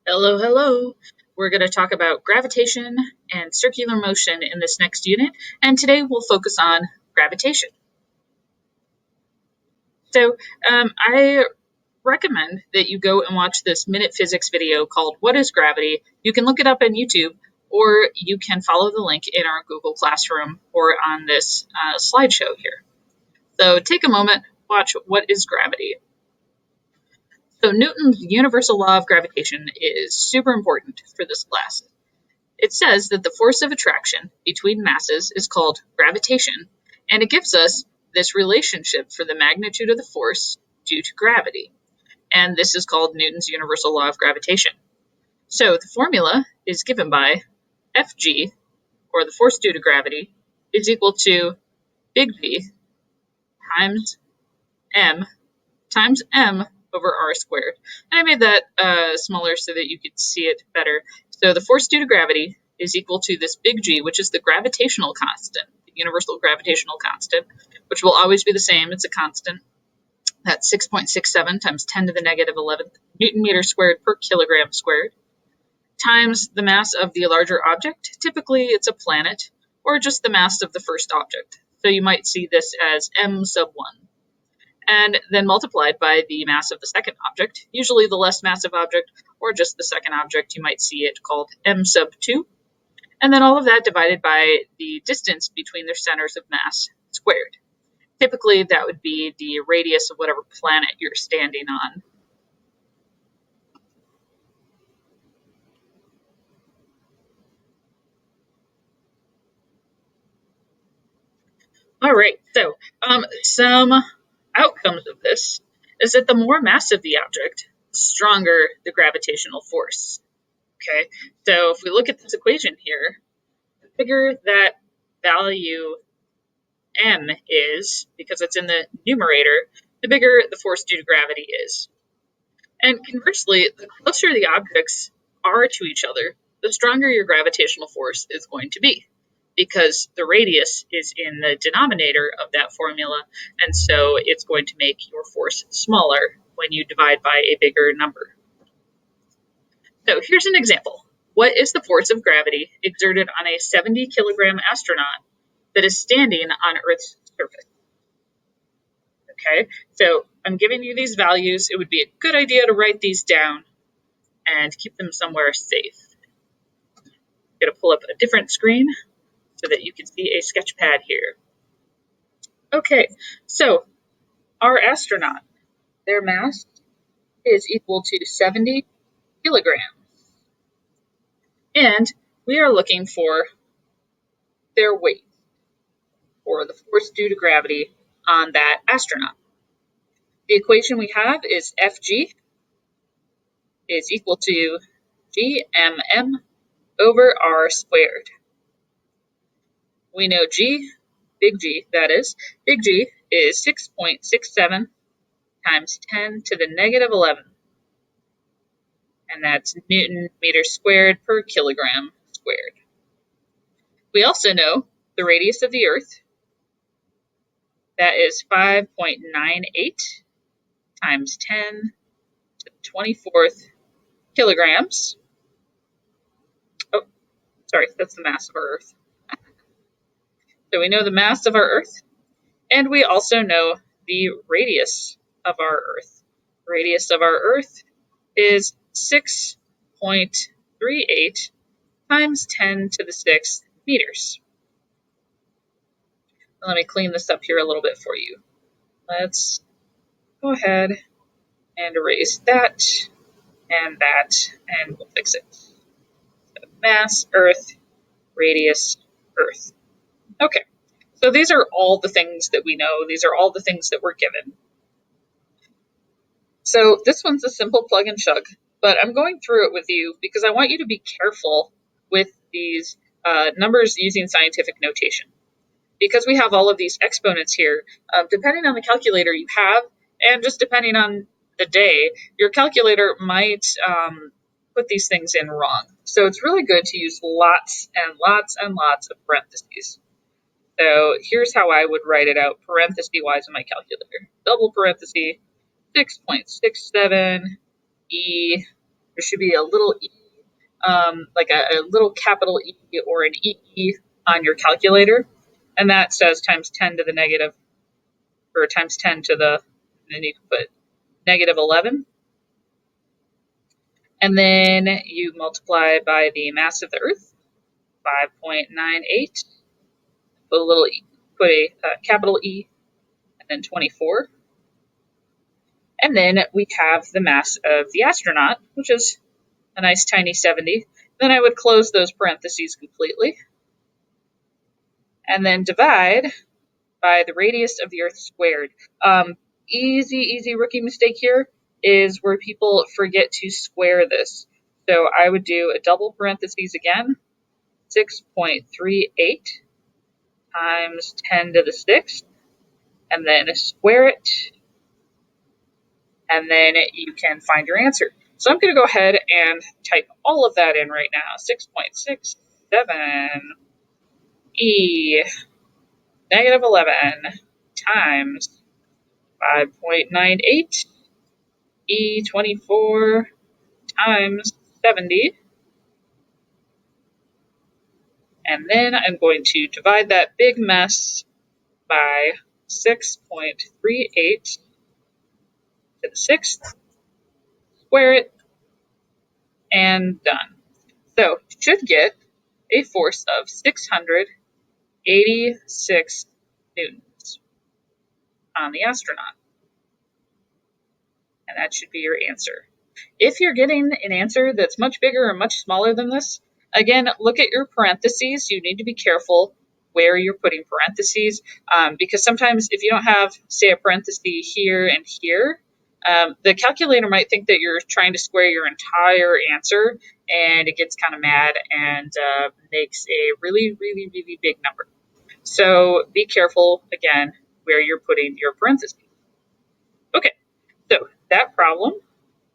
Hello, hello. We're going to talk about gravitation and circular motion in this next unit, and today we'll focus on gravitation. So, I recommend that you go and watch this minute physics video called What is Gravity? You can look it up on YouTube, or you can follow the link in our Google Classroom or on this slideshow here. So, take a moment, watch What is Gravity? So, Newton's universal law of gravitation is super important for this class. It says that the force of attraction between masses is called gravitation, and it gives us this relationship for the magnitude of the force due to gravity. And this is called Newton's universal law of gravitation. So the formula is given by Fg, or the force due to gravity, is equal to big G times m over r squared. And I made that smaller so that you could see it better. So the force due to gravity is equal to this big G, which is the gravitational constant, the universal gravitational constant, which will always be the same. It's a constant. That's 6.67 times 10 to the negative 11th Newton meter squared per kilogram squared, times the mass of the larger object. Typically, it's a planet, or just the mass of the first object. So you might see this as m sub 1. And then multiplied by the mass of the second object, usually the less massive object, or just the second object, you might see it called m sub 2. And then all of that divided by the distance between their centers of mass squared. Typically, that would be the radius of whatever planet you're standing on. All right, so some outcomes of this is that the more massive the object, the stronger the gravitational force. Okay, so if we look at this equation here, the bigger that value m is, because it's in the numerator, the bigger the force due to gravity is. And conversely, the closer the objects are to each other, the stronger your gravitational force is going to be, because the radius is in the denominator of that formula, and so it's going to make your force smaller when you divide by a bigger number. So here's an example. What is the force of gravity exerted on a 70-kilogram astronaut that is standing on Earth's surface? Okay, so I'm giving you these values. It would be a good idea to write these down and keep them somewhere safe. I'm going to pull up a different screen so that you can see a sketch pad here. Okay, so our astronaut, their mass is equal to 70 kilograms. And we are looking for their weight, or the force due to gravity on that astronaut. The equation we have is Fg is equal to gmm over r squared. We know G, big G, that is, big G is 6.67 times 10 to the negative 11. And that's Newton meters squared per kilogram squared. We also know the radius of the Earth. That is 5.98 times 10 to the 24th kilograms. Oh, sorry, that's the mass of our Earth. So we know the mass of our Earth, and we also know the radius of our Earth. The radius of our Earth is 6.38 times 10 to the 6th meters. Let me clean this up here a little bit for you. Let's go ahead and erase that, and we'll fix it. So mass, Earth, radius, Earth. Okay, so these are all the things that we know. These are all the things that we're given. So this one's a simple plug and chug, but I'm going through it with you because I want you to be careful with these numbers using scientific notation. Because we have all of these exponents here, depending on the calculator you have, and just depending on the day, your calculator might put these things in wrong. So it's really good to use lots and lots and lots of parentheses. So here's how I would write it out parenthesis-wise in my calculator. Double parenthesis, 6.67 E there should be a little e, like a little capital E or an E on your calculator, and that says times 10 to the negative, or times 10 to the, and then you can put negative 11. And then you multiply by the mass of the Earth, 5.98. Put a little e, put a capital E, and then 24. And then we have the mass of the astronaut, which is a nice tiny 70. Then I would close those parentheses completely, and then divide by the radius of the Earth squared. Easy rookie mistake here is where people forget to square this. So I would do a double parentheses again, 6.38 times 10 to the 6th, and then square it, and then you can find your answer. So I'm going to go ahead and type all of that in right now. 6.67 E negative 11 times 5.98 E 24 times 70. And then I'm going to divide that big mess by 6.38 to the 6th, square it, and done. So you should get a force of 686 newtons on the astronaut. And that should be your answer. If you're getting an answer that's much bigger or much smaller than this, again, look at your parentheses. You need to be careful where you're putting parentheses, because sometimes if you don't have, say, a parenthesis here and here, the calculator might think that you're trying to square your entire answer, and it gets kind of mad and makes a really big number. So be careful, again, where you're putting your parentheses. Okay, so that problem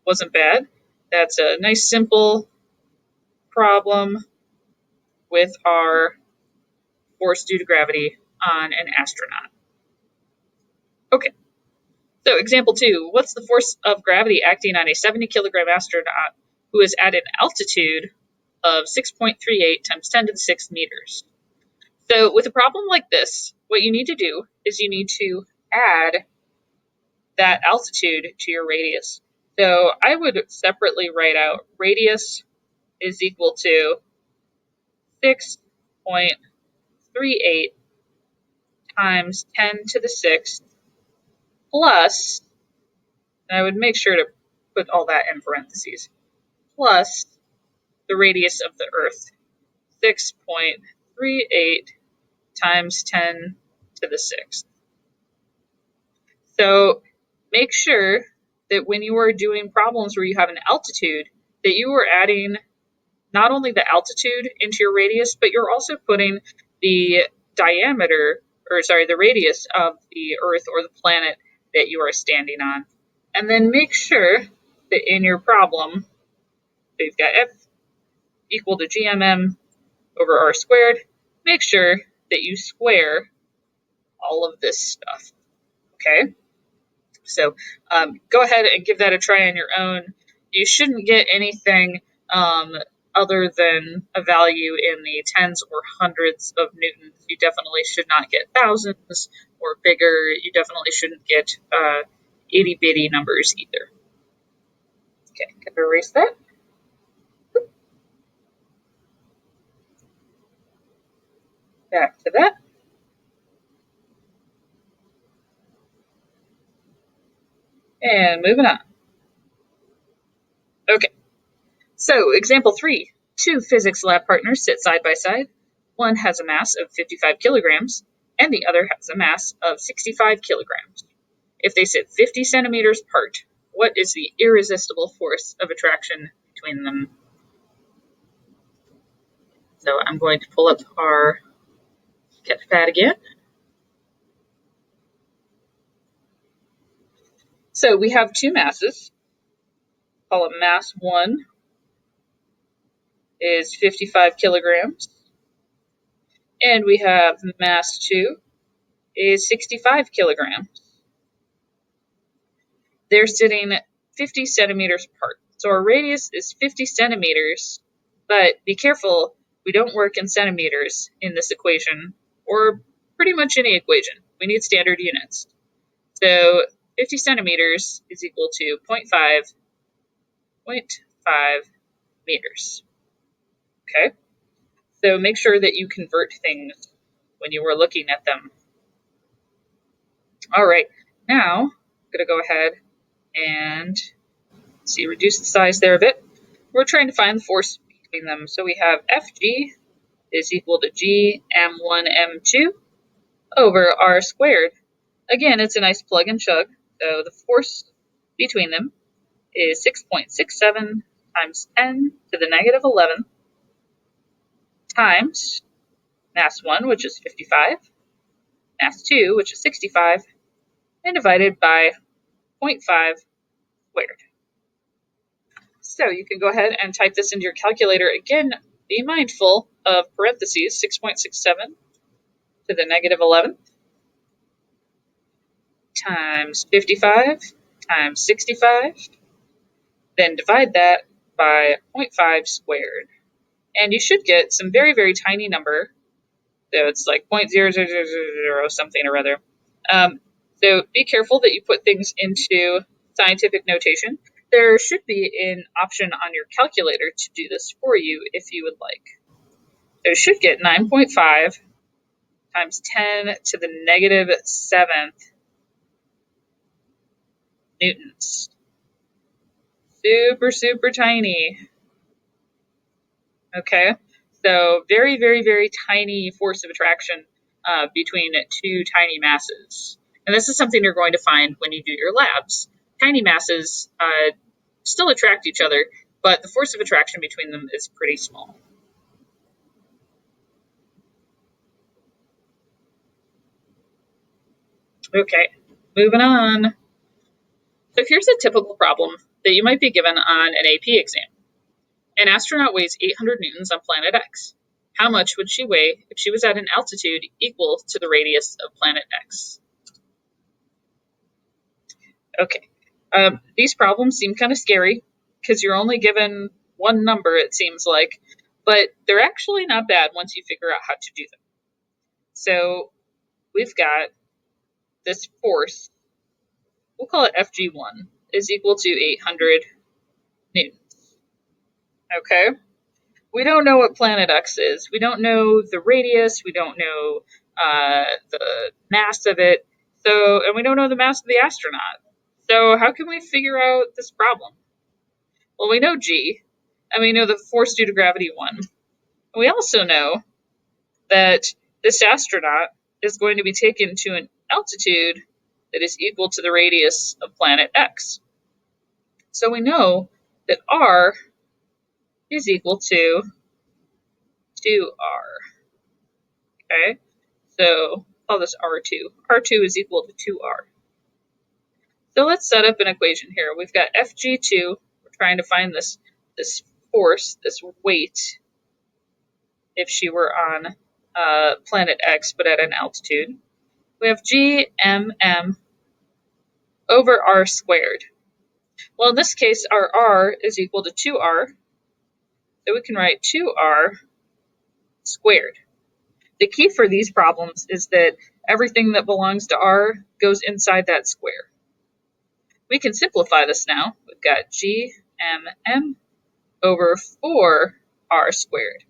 wasn't bad. That's a nice simple problem with our force due to gravity on an astronaut. Okay, so example 2. What's the force of gravity acting on a 70-kilogram astronaut who is at an altitude of 6.38 times 10 to the 6 meters? So with a problem like this, what you need to do is you need to add that altitude to your radius. So I would separately write out radius is equal to 6.38 times 10 to the 6th plus, and I would make sure to put all that in parentheses, plus the radius of the Earth, 6.38 times 10 to the 6th. So make sure that when you are doing problems where you have an altitude, that you are adding not only the altitude into your radius, but you're also putting the diameter, or sorry, the radius of the Earth or the planet that you are standing on. And then make sure that in your problem, so you've got F equal to GMM over R squared, make sure that you square all of this stuff, okay? So go ahead and give that a try on your own. You shouldn't get anything other than a value in the tens or hundreds of newtons. You definitely should not get thousands or bigger. You definitely shouldn't get itty bitty numbers either. Okay, can I erase that? Back to that. And moving on. Okay, so example 3. 2 physics lab partners sit side by side. One has a mass of 55 kilograms, and the other has a mass of 65 kilograms. If they sit 50 centimeters apart, what is the irresistible force of attraction between them? So I'm going to pull up our sketchpad again. So we have 2 masses. Call it mass 1 is 55 kilograms. And we have mass 2 is 65 kilograms. They're sitting 50 centimeters apart. So our radius is 50 centimeters, but be careful, we don't work in centimeters in this equation, or pretty much any equation. We need standard units. So 50 centimeters is equal to 0.5 meters. Okay, so make sure that you convert things when you were looking at them. All right, now I'm going to go ahead and see, reduce the size there a bit. We're trying to find the force between them. So we have Fg is equal to G m1m2 over r squared. Again, it's a nice plug and chug. So the force between them is 6.67 times 10 to the negative 11 times mass 1, which is 55, mass 2, which is 65, and divided by 0.5 squared. So you can go ahead and type this into your calculator. Again, be mindful of parentheses, 6.67 to the negative 11 times 55 times 65, then divide that by 0.5 squared. And you should get some very, very tiny number. So it's like 0.0000 something or other. So be careful that you put things into scientific notation. There should be an option on your calculator to do this for you if you would like. So you should get 9.5 times 10 to the negative 7th newtons. Super, super tiny. Okay, so very, very, very tiny force of attraction between two tiny masses. And this is something you're going to find when you do your labs. Tiny masses still attract each other, but the force of attraction between them is pretty small. Okay, moving on. So here's a typical problem that you might be given on an AP exam. An astronaut weighs 800 newtons on planet X. How much would she weigh if she was at an altitude equal to the radius of planet X? Okay, these problems seem kind of scary because you're only given one number, it seems like, but they're actually not bad once you figure out how to do them. So we've got this force, we'll call it Fg1, is equal to 800 newtons. Okay, we don't know what planet X is. We don't know the radius. We don't know the mass of it. And we don't know the mass of the astronaut. So how can we figure out this problem? Well, we know G, and we know the force due to gravity 1. And we also know that this astronaut is going to be taken to an altitude that is equal to the radius of planet X. So we know that R is equal to 2R. Okay, so call this R2. R2 is equal to 2R. So let's set up an equation here. We've got Fg2. We're trying to find this force, this weight, if she were on planet X but at an altitude. We have Gmm over R squared. Well, in this case, our R is equal to 2R. So we can write 2R squared. The key for these problems is that everything that belongs to R goes inside that square. We can simplify this now. We've got Gmm over 4R squared,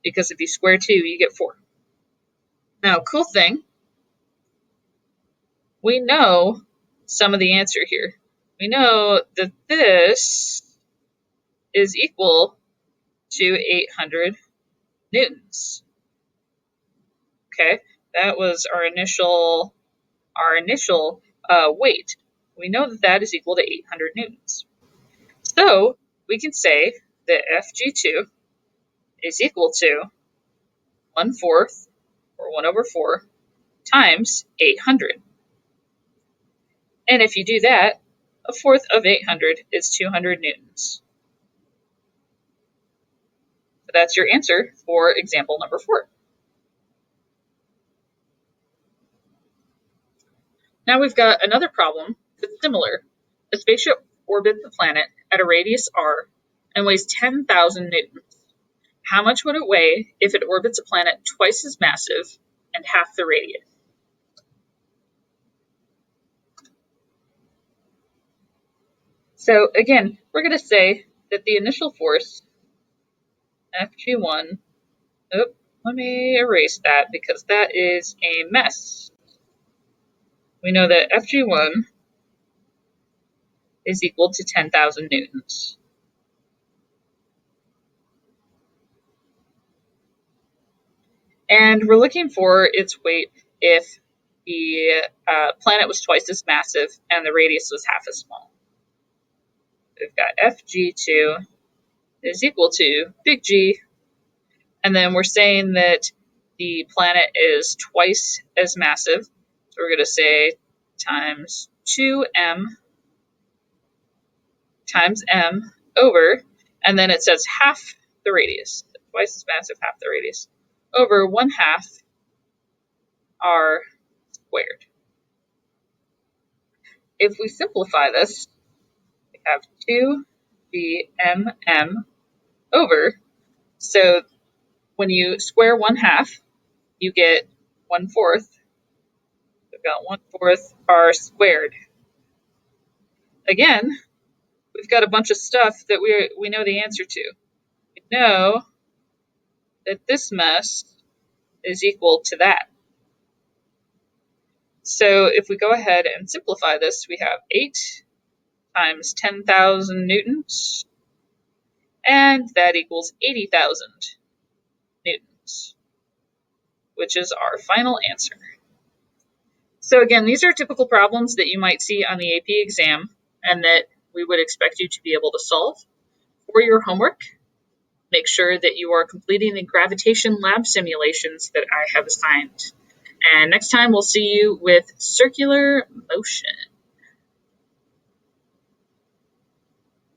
because if you square 2, you get 4. Now, cool thing, we know some of the answer here. We know that this is equal to 800 newtons. Okay, that was our initial weight. We know that that is equal to 800 newtons. So we can say that Fg2 is equal to 1/4, or 1 over 4, times 800. And if you do that, 1/4 of 800 is 200 newtons. So that's your answer for example number 4. Now we've got another problem that's similar. A spaceship orbit the planet at a radius r and weighs 10,000 newtons. How much would it weigh if it orbits a planet twice as massive and half the radius? So again, we're going to say that the initial force, Fg1, let me erase that because that is a mess. We know that Fg1 is equal to 10,000 newtons. And we're looking for its weight if the planet was twice as massive and the radius was half as small. We've got Fg2 is equal to big G, and then we're saying that the planet is twice as massive. So we're going to say times 2m times m over, and then it says half the radius, twice as massive, half the radius, over 1/2 r squared. If we simplify this, we have 2gmm over, so when you square 1/2, you get 1/4. We've got 1/4 r squared. Again, we've got a bunch of stuff that we know the answer to. We know that this mess is equal to that. So if we go ahead and simplify this, we have 8 times 10,000 newtons, and that equals 80,000 newtons, which is our final answer. So again, these are typical problems that you might see on the AP exam and that we would expect you to be able to solve. For your homework, make sure that you are completing the gravitation lab simulations that I have assigned. And next time we'll see you with circular motion.